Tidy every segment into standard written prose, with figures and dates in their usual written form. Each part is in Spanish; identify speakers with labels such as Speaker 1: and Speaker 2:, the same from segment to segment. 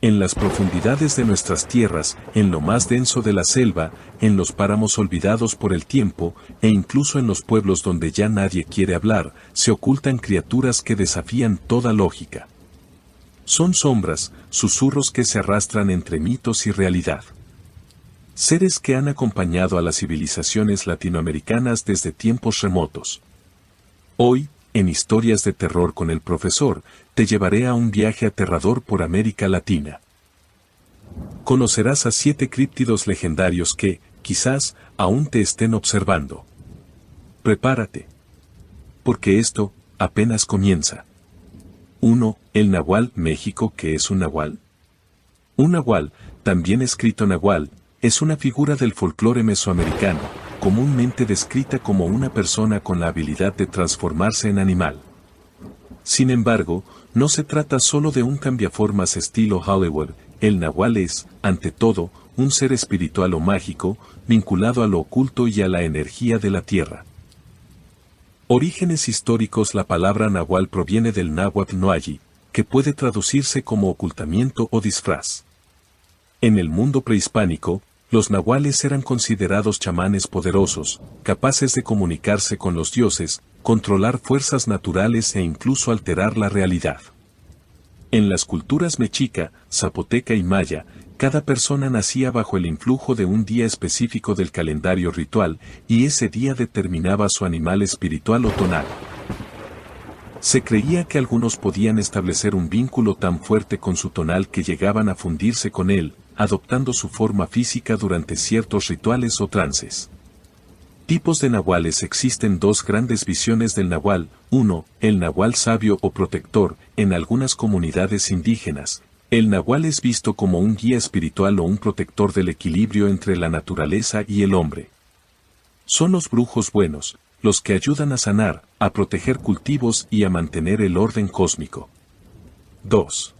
Speaker 1: En las profundidades de nuestras tierras, en lo más denso de la selva, en los páramos olvidados por el tiempo, e incluso en los pueblos donde ya nadie quiere hablar, se ocultan criaturas que desafían toda lógica. Son sombras, susurros que se arrastran entre mitos y realidad. Seres que han acompañado a las civilizaciones latinoamericanas desde tiempos remotos. Hoy, en Historias de Terror con el Profesor, te llevaré a un viaje aterrador por América Latina. Conocerás a 7 críptidos legendarios que, quizás, aún te estén observando. Prepárate. Porque esto, apenas comienza. 1. El Nahual, México. ¿Qué es un nahual? Un nahual, también escrito nahual, es una figura del folclore mesoamericano, comúnmente descrita como una persona con la habilidad de transformarse en animal. Sin embargo, no se trata solo de un cambiaformas estilo Hollywood. El nahual es, ante todo, un ser espiritual o mágico, vinculado a lo oculto y a la energía de la tierra. Orígenes históricos. La palabra nahual proviene del náhuatl noayi, que puede traducirse como ocultamiento o disfraz. En el mundo prehispánico, los nahuales eran considerados chamanes poderosos, capaces de comunicarse con los dioses, controlar fuerzas naturales e incluso alterar la realidad. En las culturas mexica, zapoteca y maya, cada persona nacía bajo el influjo de un día específico del calendario ritual, y ese día determinaba su animal espiritual o tonal. Se creía que algunos podían establecer un vínculo tan fuerte con su tonal que llegaban a fundirse con él, adoptando su forma física durante ciertos rituales o trances. Tipos de nahuales. Existen 2 grandes visiones del nahual. 1. El nahual sabio o protector. En algunas comunidades indígenas, el nahual es visto como un guía espiritual o un protector del equilibrio entre la naturaleza y el hombre. Son los brujos buenos, los que ayudan a sanar, a proteger cultivos y a mantener el orden cósmico. 2.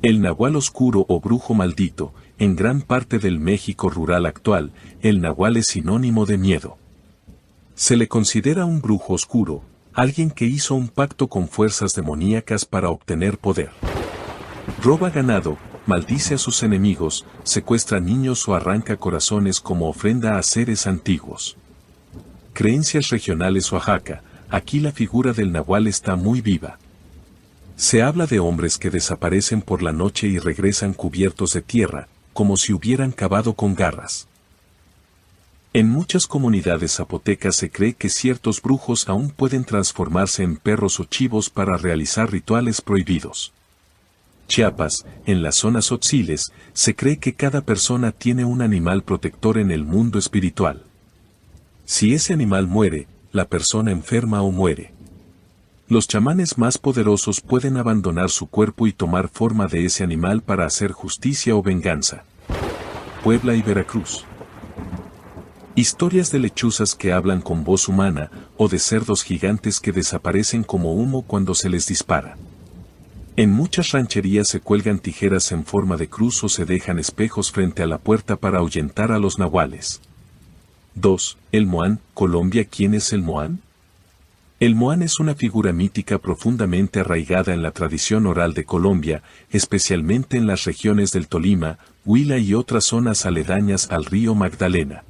Speaker 1: El nahual oscuro o brujo maldito. En gran parte del México rural actual, el nahual es sinónimo de miedo. Se le considera un brujo oscuro, alguien que hizo un pacto con fuerzas demoníacas para obtener poder. Roba ganado, maldice a sus enemigos, secuestra niños o arranca corazones como ofrenda a seres antiguos. Creencias regionales. Oaxaca, aquí la figura del nahual está muy viva. Se habla de hombres que desaparecen por la noche y regresan cubiertos de tierra, como si hubieran cavado con garras. En muchas comunidades zapotecas se cree que ciertos brujos aún pueden transformarse en perros o chivos para realizar rituales prohibidos. Chiapas, en las zonas otziles, se cree que cada persona tiene un animal protector en el mundo espiritual. Si ese animal muere, la persona enferma o muere. Los chamanes más poderosos pueden abandonar su cuerpo y tomar forma de ese animal para hacer justicia o venganza. Puebla y Veracruz. Historias de lechuzas que hablan con voz humana, o de cerdos gigantes que desaparecen como humo cuando se les dispara. En muchas rancherías se cuelgan tijeras en forma de cruz o se dejan espejos frente a la puerta para ahuyentar a los nahuales. 2. El Moán, Colombia. ¿Quién es el Moán? El Moán es una figura mítica profundamente arraigada en la tradición oral de Colombia, especialmente en las regiones del Tolima, Huila y otras zonas aledañas al río Magdalena.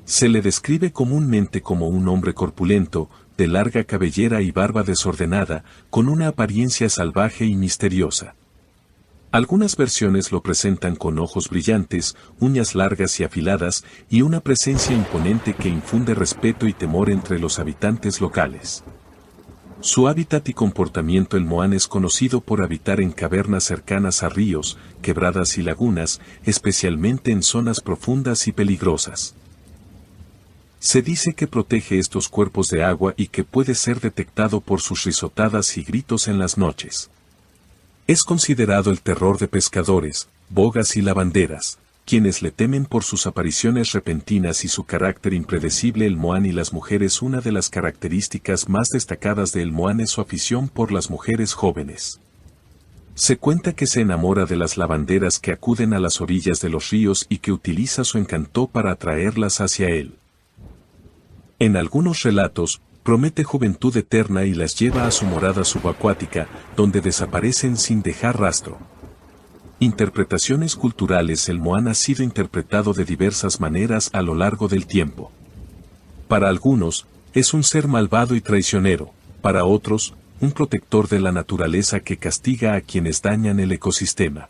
Speaker 1: Se le describe comúnmente como un hombre corpulento, de larga cabellera y barba desordenada, con una apariencia salvaje y misteriosa. Algunas versiones lo presentan con ojos brillantes, uñas largas y afiladas, y una presencia imponente que infunde respeto y temor entre los habitantes locales. Su hábitat y comportamiento. El Moán es conocido por habitar en cavernas cercanas a ríos, quebradas y lagunas, especialmente en zonas profundas y peligrosas. Se dice que protege estos cuerpos de agua y que puede ser detectado por sus risotadas y gritos en las noches. Es considerado el terror de pescadores, bogas y lavanderas, quienes le temen por sus apariciones repentinas y su carácter impredecible. El Moán y las mujeres. Una de las características más destacadas de El Moán es su afición por las mujeres jóvenes. Se cuenta que se enamora de las lavanderas que acuden a las orillas de los ríos y que utiliza su encanto para atraerlas hacia él. En algunos relatos, Promete juventud eterna y las lleva a su morada subacuática, donde desaparecen sin dejar rastro. Interpretaciones culturales. El Moán ha sido interpretado de diversas maneras a lo largo del tiempo. Para algunos, es un ser malvado y traicionero, para otros, un protector de la naturaleza que castiga a quienes dañan el ecosistema.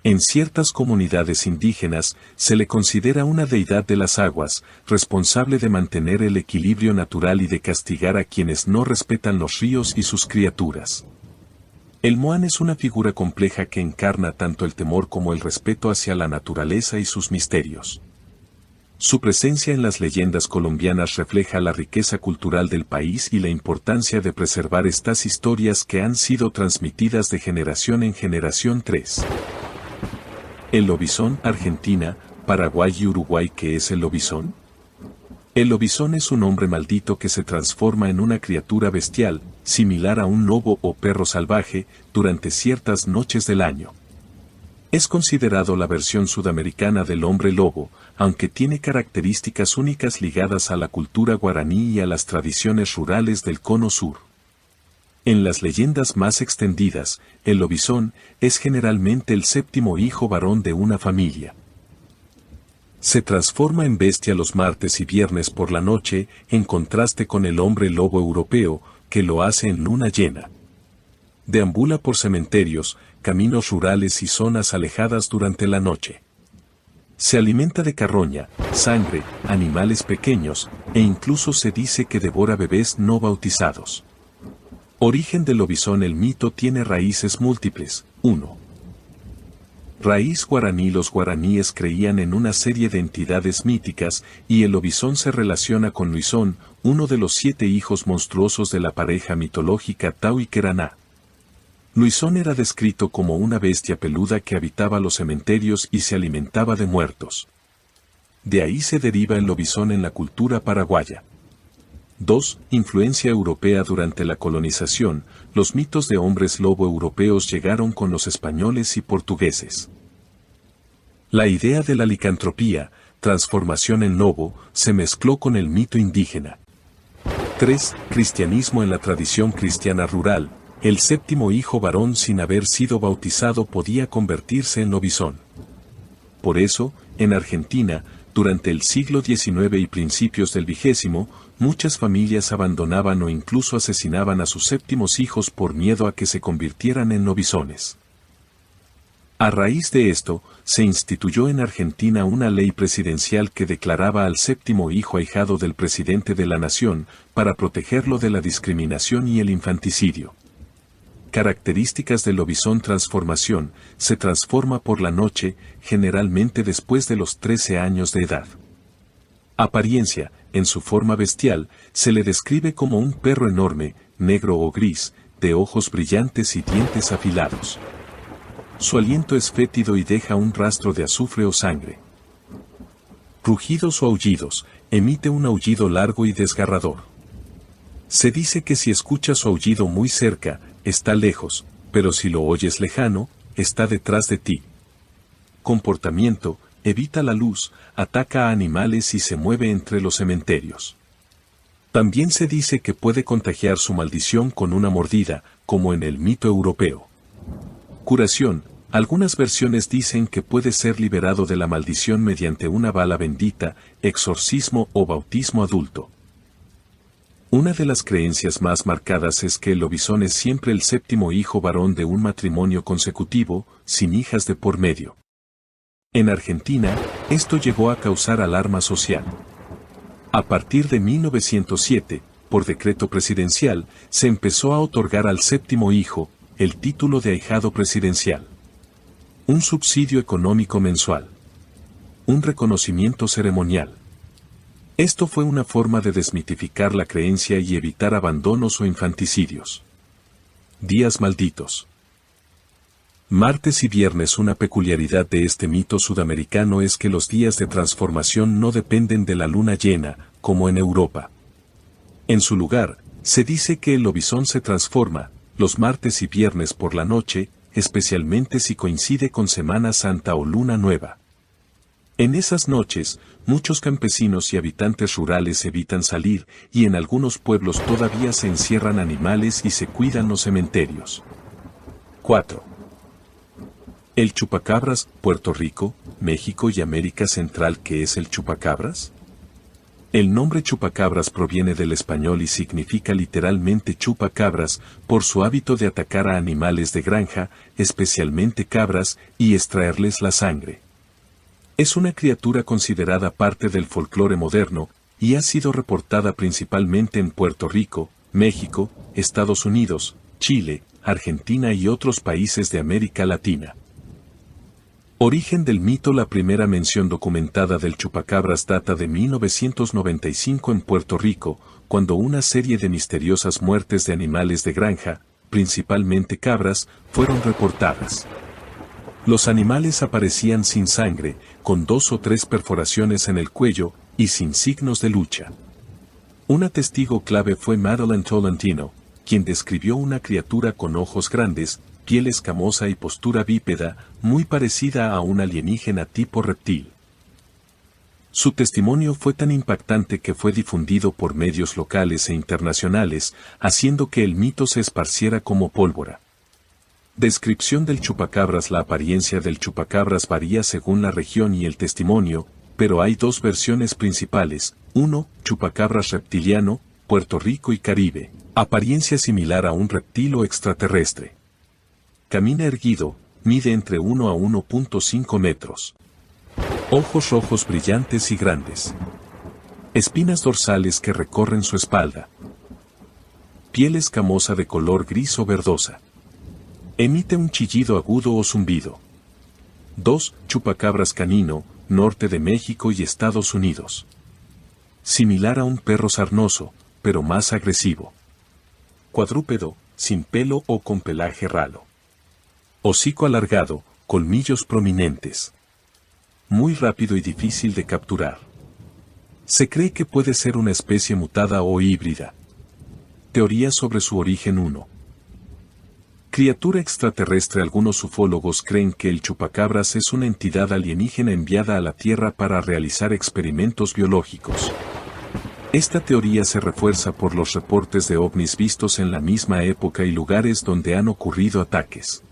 Speaker 1: En ciertas comunidades indígenas, se le considera una deidad de las aguas, responsable de mantener el equilibrio natural y de castigar a quienes no respetan los ríos y sus criaturas. El Moán es una figura compleja que encarna tanto el temor como el respeto hacia la naturaleza y sus misterios. Su presencia en las leyendas colombianas refleja la riqueza cultural del país y la importancia de preservar estas historias que han sido transmitidas de generación en generación. 3. El lobizón. Argentina, Paraguay y Uruguay. ¿Qué es el lobizón? El lobizón es un hombre maldito que se transforma en una criatura bestial, similar a un lobo o perro salvaje, durante ciertas noches del año. Es considerado la versión sudamericana del hombre lobo, aunque tiene características únicas ligadas a la cultura guaraní y a las tradiciones rurales del Cono Sur. En las leyendas más extendidas, el lobizón es generalmente el séptimo hijo varón de una familia. Se transforma en bestia los martes y viernes por la noche, en contraste con el hombre lobo europeo, que lo hace en luna llena. Deambula por cementerios, caminos rurales y zonas alejadas durante la noche. Se alimenta de carroña, sangre, animales pequeños, e incluso se dice que devora bebés no bautizados. Origen del lobizón. El mito tiene raíces múltiples. 1. Raíz guaraní. Los guaraníes creían en una serie de entidades míticas, y el lobizón se relaciona con Luisón, uno de los 7 hijos monstruosos de la pareja mitológica Tau y Queraná. Luisón era descrito como una bestia peluda que habitaba los cementerios y se alimentaba de muertos. De ahí se deriva el lobizón en la cultura paraguaya. 2. Influencia europea. Durante la colonización, los mitos de hombres lobo europeos llegaron con los españoles y portugueses. La idea de la licantropía, transformación en lobo, se mezcló con el mito indígena. 3. Cristianismo. En la tradición cristiana rural, el séptimo hijo varón sin haber sido bautizado podía convertirse en lobizón. Por eso, en Argentina, durante el siglo XIX y principios del XX, muchas familias abandonaban o incluso asesinaban a sus séptimos hijos por miedo a que se convirtieran en lobizones. A raíz de esto, se instituyó en Argentina una ley presidencial que declaraba al séptimo hijo ahijado del presidente de la nación, para protegerlo de la discriminación y el infanticidio. Características del lobizón. Transformación. Se transforma por la noche, generalmente después de los 13 años de edad. Apariencia. En su forma bestial, se le describe como un perro enorme, negro o gris, de ojos brillantes y dientes afilados. Su aliento es fétido y deja un rastro de azufre o sangre. Rugidos o aullidos. Emite un aullido largo y desgarrador. Se dice que si escuchas su aullido muy cerca, está lejos, pero si lo oyes lejano, está detrás de ti. Comportamiento. Evita la luz, ataca a animales y se mueve entre los cementerios. También se dice que puede contagiar su maldición con una mordida, como en el mito europeo. Curación. Algunas versiones dicen que puede ser liberado de la maldición mediante una bala bendita, exorcismo o bautismo adulto. Una de las creencias más marcadas es que el lobizón es siempre el séptimo hijo varón de un matrimonio consecutivo, sin hijas de por medio. En Argentina, esto llegó a causar alarma social. A partir de 1907, por decreto presidencial, se empezó a otorgar al séptimo hijo el título de ahijado presidencial. Un subsidio económico mensual. Un reconocimiento ceremonial. Esto fue una forma de desmitificar la creencia y evitar abandonos o infanticidios. Días malditos. Martes y viernes. Una peculiaridad de este mito sudamericano es que los días de transformación no dependen de la luna llena, como en Europa. En su lugar, se dice que el lobizón se transforma los martes y viernes por la noche, especialmente si coincide con Semana Santa o Luna Nueva. En esas noches, muchos campesinos y habitantes rurales evitan salir, y en algunos pueblos todavía se encierran animales y se cuidan los cementerios. 4. El chupacabras, Puerto Rico, México y América Central. ¿Qué es el chupacabras? El nombre chupacabras proviene del español y significa literalmente chupacabras, por su hábito de atacar a animales de granja, especialmente cabras, y extraerles la sangre. Es una criatura considerada parte del folclore moderno, y ha sido reportada principalmente en Puerto Rico, México, Estados Unidos, Chile, Argentina y otros países de América Latina. Origen del mito. La primera mención documentada del chupacabras data de 1995 en Puerto Rico, cuando una serie de misteriosas muertes de animales de granja, principalmente cabras, fueron reportadas. Los animales aparecían sin sangre, con 2 o 3 perforaciones en el cuello, y sin signos de lucha. Una testigo clave fue Madeleine Tolentino, quien describió una criatura con ojos grandes, piel escamosa y postura bípeda, muy parecida a un alienígena tipo reptil. Su testimonio fue tan impactante que fue difundido por medios locales e internacionales, haciendo que el mito se esparciera como pólvora. Descripción del chupacabras. La apariencia del chupacabras varía según la región y el testimonio, pero hay 2 versiones principales. 1. Chupacabras reptiliano, Puerto Rico y Caribe. Apariencia similar a un reptil o extraterrestre. Camina erguido, mide entre 1 a 1.5 metros. Ojos rojos brillantes y grandes. Espinas dorsales que recorren su espalda. Piel escamosa de color gris o verdosa. Emite un chillido agudo o zumbido. 2. Chupacabras canino, norte de México y Estados Unidos. Similar a un perro sarnoso, pero más agresivo. Cuadrúpedo, sin pelo o con pelaje ralo. Hocico alargado, colmillos prominentes. Muy rápido y difícil de capturar. Se cree que puede ser una especie mutada o híbrida. Teoría sobre su origen. 1. Criatura extraterrestre. Algunos ufólogos creen que el chupacabras es una entidad alienígena enviada a la Tierra para realizar experimentos biológicos. Esta teoría se refuerza por los reportes de ovnis vistos en la misma época y lugares donde han ocurrido ataques.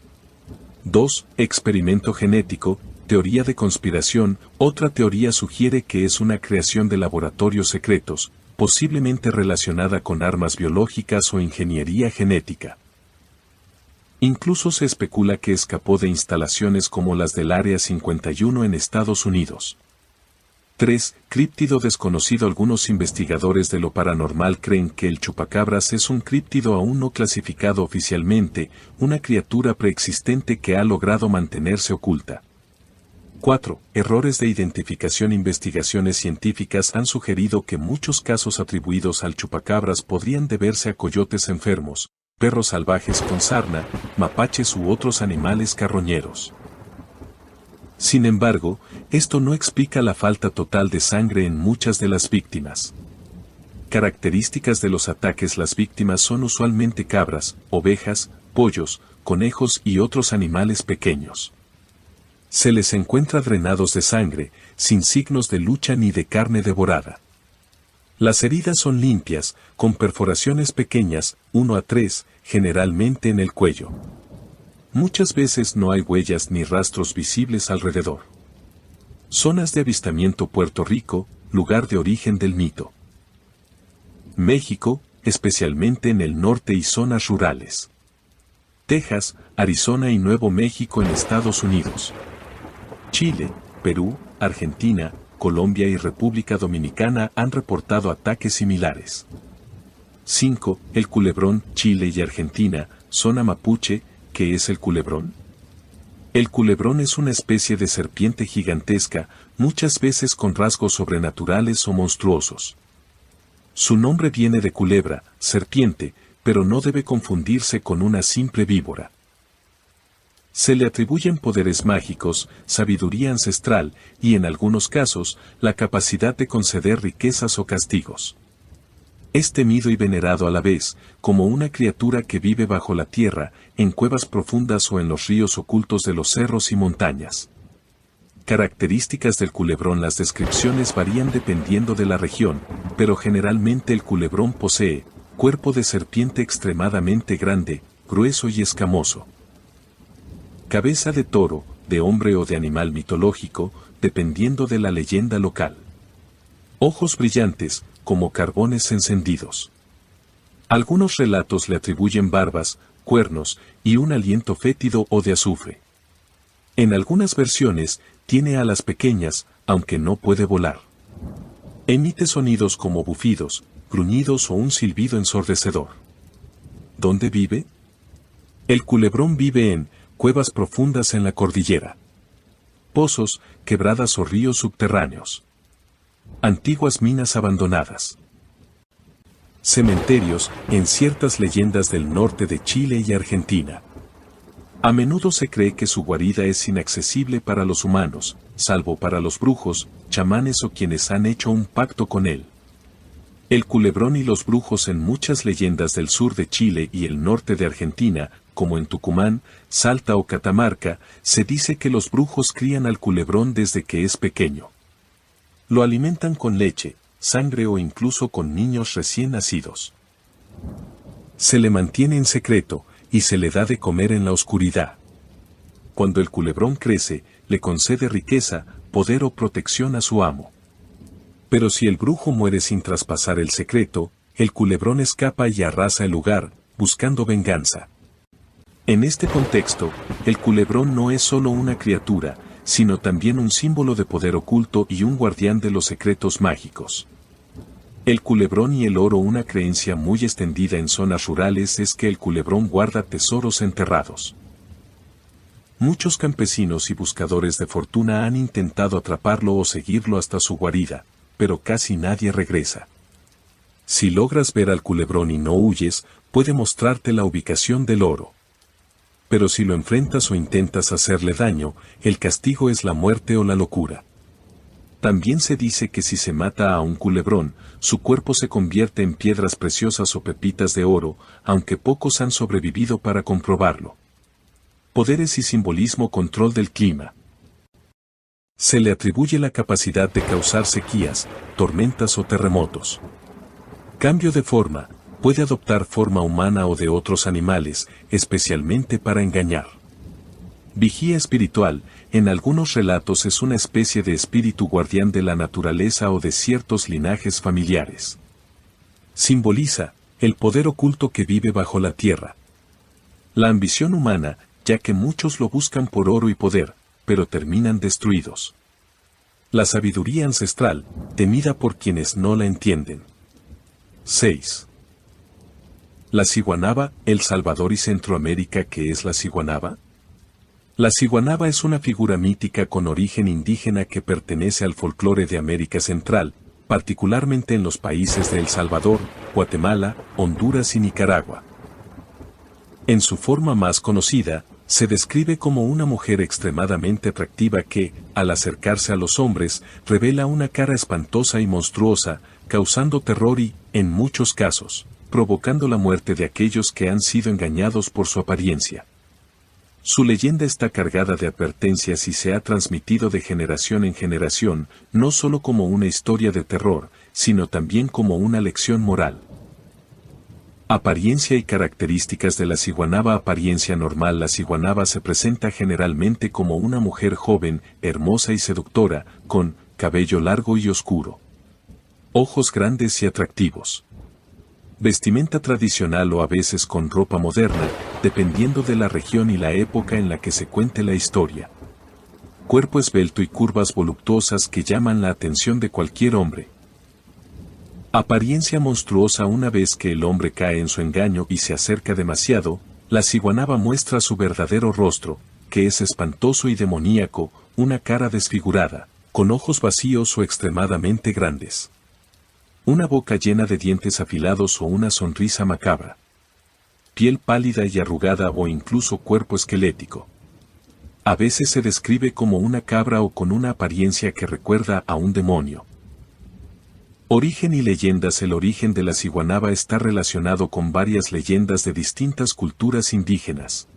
Speaker 1: 2. Experimento genético, teoría de conspiración. Otra teoría sugiere que es una creación de laboratorios secretos, posiblemente relacionada con armas biológicas o ingeniería genética. Incluso se especula que escapó de instalaciones como las del Área 51 en Estados Unidos. 3. Críptido desconocido. Algunos investigadores de lo paranormal creen que el chupacabras es un críptido aún no clasificado oficialmente, una criatura preexistente que ha logrado mantenerse oculta. 4. Errores de identificación. Investigaciones científicas han sugerido que muchos casos atribuidos al chupacabras podrían deberse a coyotes enfermos, perros salvajes con sarna, mapaches u otros animales carroñeros. Sin embargo, esto no explica la falta total de sangre en muchas de las víctimas. Características de los ataques. Las víctimas son usualmente cabras, ovejas, pollos, conejos y otros animales pequeños. Se les encuentra drenados de sangre, sin signos de lucha ni de carne devorada. Las heridas son limpias, con perforaciones pequeñas, 1 a 3, generalmente en el cuello. Muchas veces no hay huellas ni rastros visibles alrededor. Zonas de avistamiento. Puerto Rico, lugar de origen del mito. México, especialmente en el norte y zonas rurales. Texas, Arizona y Nuevo México en Estados Unidos. Chile, Perú, Argentina, Colombia y República Dominicana han reportado ataques similares. 5. El culebrón. Chile y Argentina, zona mapuche. ¿Qué es el culebrón? El culebrón es una especie de serpiente gigantesca, muchas veces con rasgos sobrenaturales o monstruosos. Su nombre viene de culebra, serpiente, pero no debe confundirse con una simple víbora. Se le atribuyen poderes mágicos, sabiduría ancestral y en algunos casos, la capacidad de conceder riquezas o castigos. Es temido y venerado a la vez, como una criatura que vive bajo la tierra, en cuevas profundas o en los ríos ocultos de los cerros y montañas. Características del culebrón. Las descripciones varían dependiendo de la región, pero generalmente el culebrón posee cuerpo de serpiente extremadamente grande, grueso y escamoso. Cabeza de toro, de hombre o de animal mitológico, dependiendo de la leyenda local. Ojos brillantes, como carbones encendidos. Algunos relatos le atribuyen barbas, cuernos y un aliento fétido o de azufre. En algunas versiones, tiene alas pequeñas, aunque no puede volar. Emite sonidos como bufidos, gruñidos o un silbido ensordecedor. ¿Dónde vive? El culebrón vive en cuevas profundas en la cordillera. Pozos, quebradas o ríos subterráneos. Antiguas minas abandonadas. Cementerios, en ciertas leyendas del norte de Chile y Argentina. A menudo se cree que su guarida es inaccesible para los humanos, salvo para los brujos, chamanes o quienes han hecho un pacto con él. El culebrón y los brujos. En muchas leyendas del sur de Chile y el norte de Argentina, como en Tucumán, Salta o Catamarca, se dice que los brujos crían al culebrón desde que es pequeño. Lo alimentan con leche, sangre o incluso con niños recién nacidos. Se le mantiene en secreto, y se le da de comer en la oscuridad. Cuando el culebrón crece, le concede riqueza, poder o protección a su amo. Pero si el brujo muere sin traspasar el secreto, el culebrón escapa y arrasa el lugar, buscando venganza. En este contexto, el culebrón no es solo una criatura, sino también un símbolo de poder oculto y un guardián de los secretos mágicos. El culebrón y el oro. Una creencia muy extendida en zonas rurales es que el culebrón guarda tesoros enterrados. Muchos campesinos y buscadores de fortuna han intentado atraparlo o seguirlo hasta su guarida, pero casi nadie regresa. Si logras ver al culebrón y no huyes, puede mostrarte la ubicación del oro. Pero si lo enfrentas o intentas hacerle daño, el castigo es la muerte o la locura. También se dice que si se mata a un culebrón, su cuerpo se convierte en piedras preciosas o pepitas de oro, aunque pocos han sobrevivido para comprobarlo. Poderes y simbolismo. Control del clima. Se le atribuye la capacidad de causar sequías, tormentas o terremotos. Cambio de forma. Puede adoptar forma humana o de otros animales, especialmente para engañar. Vigía espiritual. En algunos relatos es una especie de espíritu guardián de la naturaleza o de ciertos linajes familiares. Simboliza el poder oculto que vive bajo la tierra. La ambición humana, ya que muchos lo buscan por oro y poder, pero terminan destruidos. La sabiduría ancestral, temida por quienes no la entienden. 6. La ciguanaba. El Salvador y Centroamérica. ¿Qué es la ciguanaba? La ciguanaba es una figura mítica con origen indígena que pertenece al folclore de América Central, particularmente en los países de El Salvador, Guatemala, Honduras y Nicaragua. En su forma más conocida, se describe como una mujer extremadamente atractiva que, al acercarse a los hombres, revela una cara espantosa y monstruosa, causando terror y, en muchos casos, provocando la muerte de aquellos que han sido engañados por su apariencia. Su leyenda está cargada de advertencias y se ha transmitido de generación en generación, no solo como una historia de terror, sino también como una lección moral. Apariencia y características de la ciguanaba. Apariencia normal. La ciguanaba se presenta generalmente como una mujer joven, hermosa y seductora, con cabello largo y oscuro. Ojos grandes y atractivos. Vestimenta tradicional o a veces con ropa moderna, dependiendo de la región y la época en la que se cuente la historia. Cuerpo esbelto y curvas voluptuosas que llaman la atención de cualquier hombre. Apariencia monstruosa. Una vez que el hombre cae en su engaño y se acerca demasiado, la ciguanaba muestra su verdadero rostro, que es espantoso y demoníaco, una cara desfigurada, con ojos vacíos o extremadamente grandes. Una boca llena de dientes afilados o una sonrisa macabra. Piel pálida y arrugada o incluso cuerpo esquelético. A veces se describe como una cabra o con una apariencia que recuerda a un demonio. Origen y leyendas. El origen de la ciguanaba está relacionado con varias leyendas de distintas culturas indígenas.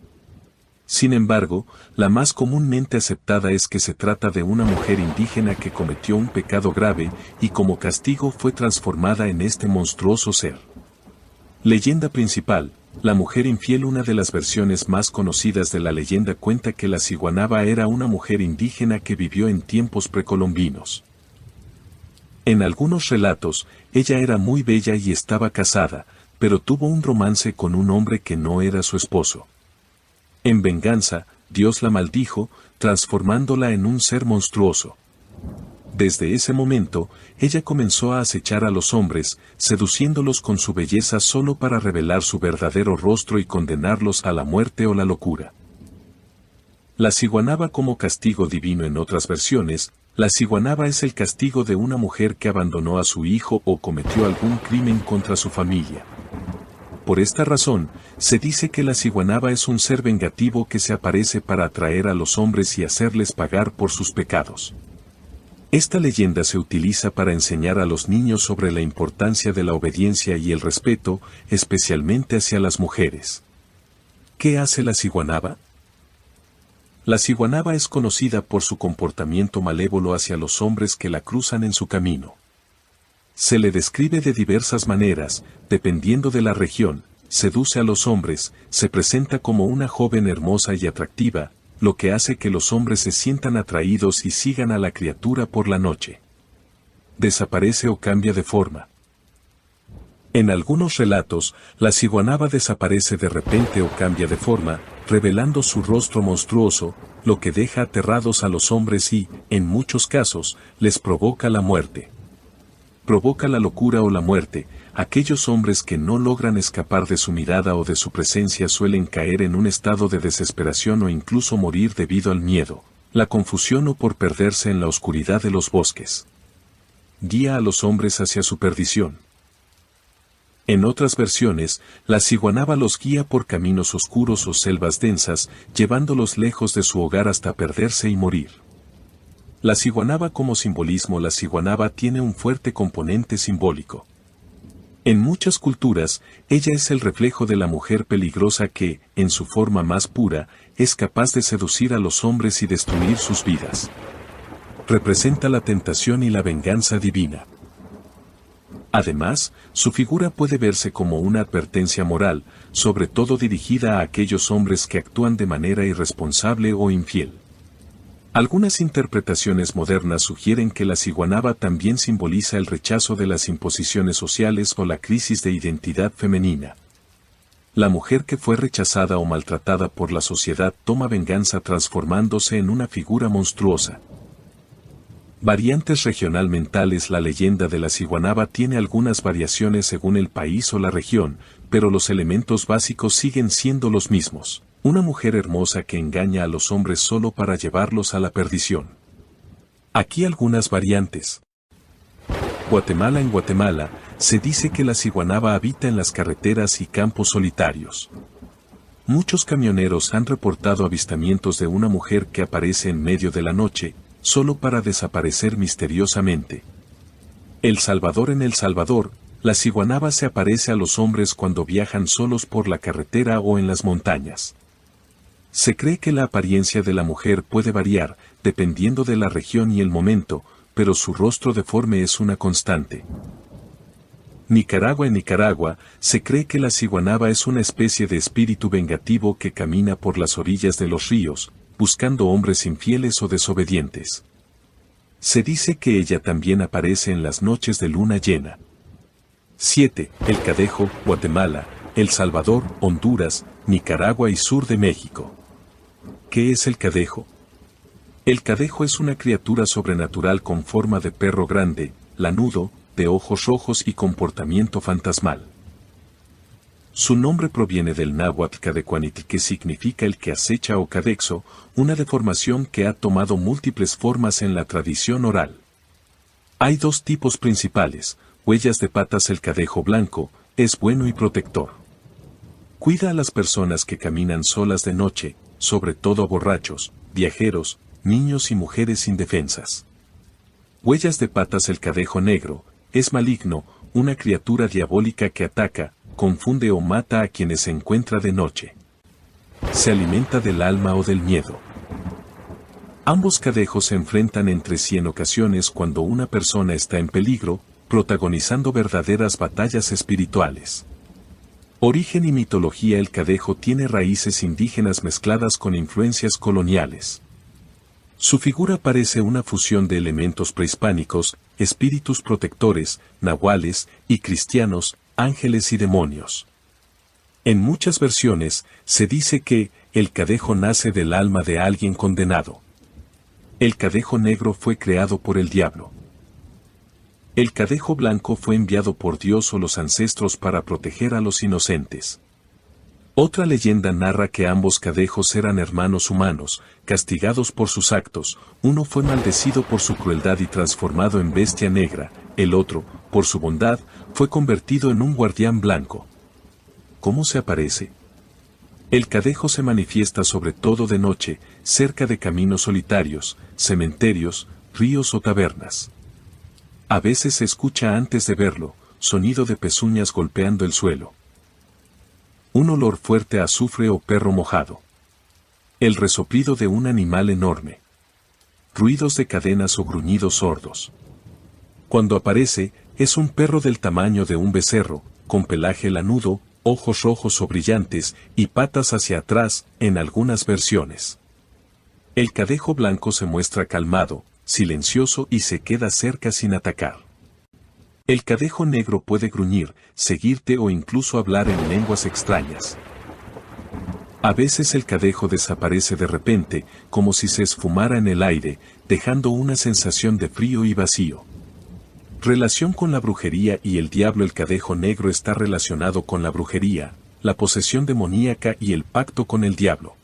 Speaker 1: Sin embargo, la más comúnmente aceptada es que se trata de una mujer indígena que cometió un pecado grave y como castigo fue transformada en este monstruoso ser. Leyenda principal. La mujer infiel. Una de las versiones más conocidas de la leyenda cuenta que la Ciguanaba era una mujer indígena que vivió en tiempos precolombinos. En algunos relatos, ella era muy bella y estaba casada, pero tuvo un romance con un hombre que no era su esposo. En venganza, Dios la maldijo, transformándola en un ser monstruoso. Desde ese momento, ella comenzó a acechar a los hombres, seduciéndolos con su belleza solo para revelar su verdadero rostro y condenarlos a la muerte o la locura. La ciguanaba como castigo divino. En otras versiones, la ciguanaba es el castigo de una mujer que abandonó a su hijo o cometió algún crimen contra su familia. Por esta razón, se dice que la ciguanaba es un ser vengativo que se aparece para atraer a los hombres y hacerles pagar por sus pecados. Esta leyenda se utiliza para enseñar a los niños sobre la importancia de la obediencia y el respeto, especialmente hacia las mujeres. ¿Qué hace la ciguanaba? La ciguanaba es conocida por su comportamiento malévolo hacia los hombres que la cruzan en su camino. Se le describe de diversas maneras, dependiendo de la región. Seduce a los hombres, se presenta como una joven hermosa y atractiva, lo que hace que los hombres se sientan atraídos y sigan a la criatura por la noche. Desaparece o cambia de forma. En algunos relatos, la ciguanaba desaparece de repente o cambia de forma, revelando su rostro monstruoso, lo que deja aterrados a los hombres y, en muchos casos, les provoca la muerte. Provoca la locura o la muerte. Aquellos hombres que no logran escapar de su mirada o de su presencia suelen caer en un estado de desesperación o incluso morir debido al miedo, la confusión o por perderse en la oscuridad de los bosques. Guía a los hombres hacia su perdición. En otras versiones, la ciguanaba los guía por caminos oscuros o selvas densas, llevándolos lejos de su hogar hasta perderse y morir. La ciguanaba como simbolismo. La ciguanaba tiene un fuerte componente simbólico. En muchas culturas, ella es el reflejo de la mujer peligrosa que, en su forma más pura, es capaz de seducir a los hombres y destruir sus vidas. Representa la tentación y la venganza divina. Además, su figura puede verse como una advertencia moral, sobre todo dirigida a aquellos hombres que actúan de manera irresponsable o infiel. Algunas interpretaciones modernas sugieren que la ciguanaba también simboliza el rechazo de las imposiciones sociales o la crisis de identidad femenina. La mujer que fue rechazada o maltratada por la sociedad toma venganza transformándose en una figura monstruosa. Variantes regional mentales. La leyenda de la ciguanaba tiene algunas variaciones según el país o la región, pero los elementos básicos siguen siendo los mismos. Una mujer hermosa que engaña a los hombres solo para llevarlos a la perdición. Aquí algunas variantes. Guatemala. En Guatemala, se dice que la ciguanaba habita en las carreteras y campos solitarios. Muchos camioneros han reportado avistamientos de una mujer que aparece en medio de la noche, solo para desaparecer misteriosamente. El Salvador. En El Salvador, la ciguanaba se aparece a los hombres cuando viajan solos por la carretera o en las montañas. Se cree que la apariencia de la mujer puede variar, dependiendo de la región y el momento, pero su rostro deforme es una constante. Nicaragua. En Nicaragua, se cree que la ciguanaba es una especie de espíritu vengativo que camina por las orillas de los ríos, buscando hombres infieles o desobedientes. Se dice que ella también aparece en las noches de luna llena. 7. El Cadejo. Guatemala, El Salvador, Honduras, Nicaragua y sur de México. ¿Qué es el cadejo? El cadejo es una criatura sobrenatural con forma de perro grande, lanudo, de ojos rojos y comportamiento fantasmal. Su nombre proviene del náhuatl cadecuanitl, que significa el que acecha o cadexo, una deformación que ha tomado múltiples formas en la tradición oral. Hay dos tipos principales: huellas de patas. El cadejo blanco es bueno y protector. Cuida a las personas que caminan solas de noche, sobre todo a borrachos, viajeros, niños y mujeres indefensas. Huellas de patas. El cadejo negro es maligno, una criatura diabólica que ataca, confunde o mata a quienes se encuentra de noche. se alimenta del alma o del miedo. Ambos cadejos se enfrentan entre sí en ocasiones cuando una persona está en peligro, protagonizando verdaderas batallas espirituales. Origen y mitología. El cadejo tiene raíces indígenas mezcladas con influencias coloniales. Su figura parece una fusión de elementos prehispánicos, espíritus protectores, nahuales y cristianos, ángeles y demonios. En muchas versiones, se dice que el cadejo nace del alma de alguien condenado. El cadejo negro fue creado por el diablo. El cadejo blanco fue enviado por Dios o los ancestros para proteger a los inocentes. Otra leyenda narra que ambos cadejos eran hermanos humanos, castigados por sus actos. Uno fue maldecido por su crueldad y transformado en bestia negra, el otro, por su bondad, fue convertido en un guardián blanco. ¿Cómo se aparece? El cadejo se manifiesta sobre todo de noche, cerca de caminos solitarios, cementerios, ríos o tabernas. A veces se escucha antes de verlo, sonido de pezuñas golpeando el suelo. Un olor fuerte a azufre o perro mojado. El resoplido de un animal enorme. Ruidos de cadenas o gruñidos sordos. Cuando aparece, es un perro del tamaño de un becerro, con pelaje lanudo, ojos rojos o brillantes y patas hacia atrás, en algunas versiones. El cadejo blanco se muestra calmado, silencioso y se queda cerca sin atacar. El cadejo negro puede gruñir, seguirte o incluso hablar en lenguas extrañas. A veces el cadejo desaparece de repente, como si se esfumara en el aire, dejando una sensación de frío y vacío. Relación con la brujería y el diablo. El cadejo negro está relacionado con la brujería, la posesión demoníaca y el pacto con el diablo.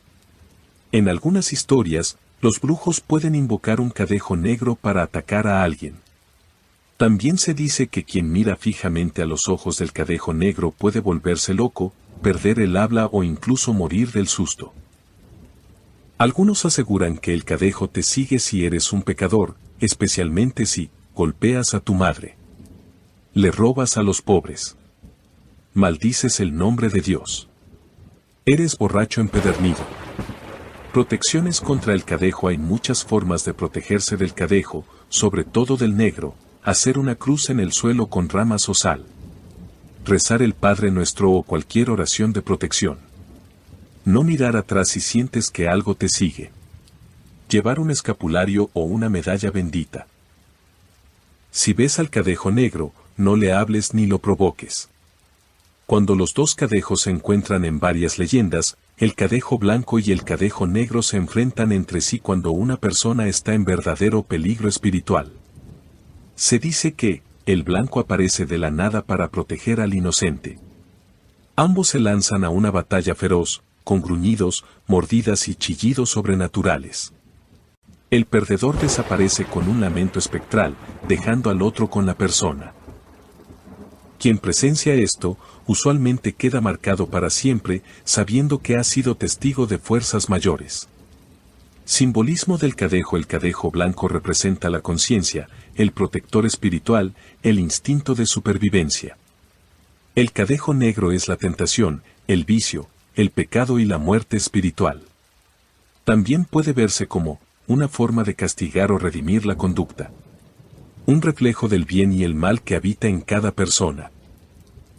Speaker 1: En algunas historias, los brujos pueden invocar un cadejo negro para atacar a alguien. También se dice que quien mira fijamente a los ojos del cadejo negro puede volverse loco, perder el habla o incluso morir del susto. Algunos aseguran que el cadejo te sigue si eres un pecador, especialmente si golpeas a tu madre, le robas a los pobres, maldices el nombre de Dios, eres borracho empedernido. Protecciones contra el cadejo. Hay muchas formas de protegerse del cadejo, sobre todo del negro: hacer una cruz en el suelo con ramas o sal, rezar el Padre Nuestro o cualquier oración de protección, no mirar atrás si sientes que algo te sigue, llevar un escapulario o una medalla bendita. Si ves al cadejo negro, no le hables ni lo provoques. Cuando los dos cadejos se encuentran en varias leyendas, el cadejo blanco y el cadejo negro se enfrentan entre sí cuando una persona está en verdadero peligro espiritual. Se dice que el blanco aparece de la nada para proteger al inocente. Ambos se lanzan a una batalla feroz, con gruñidos, mordidas y chillidos sobrenaturales. El perdedor desaparece con un lamento espectral, dejando al otro con la persona. Quien presencia esto, usualmente queda marcado para siempre, sabiendo que ha sido testigo de fuerzas mayores. Simbolismo del cadejo. El cadejo blanco representa la conciencia, el protector espiritual, el instinto de supervivencia. El cadejo negro es la tentación, el vicio, el pecado y la muerte espiritual. También puede verse como una forma de castigar o redimir la conducta. Un reflejo del bien y el mal que habita en cada persona.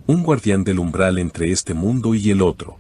Speaker 1: Un guardián del umbral entre este mundo y el otro.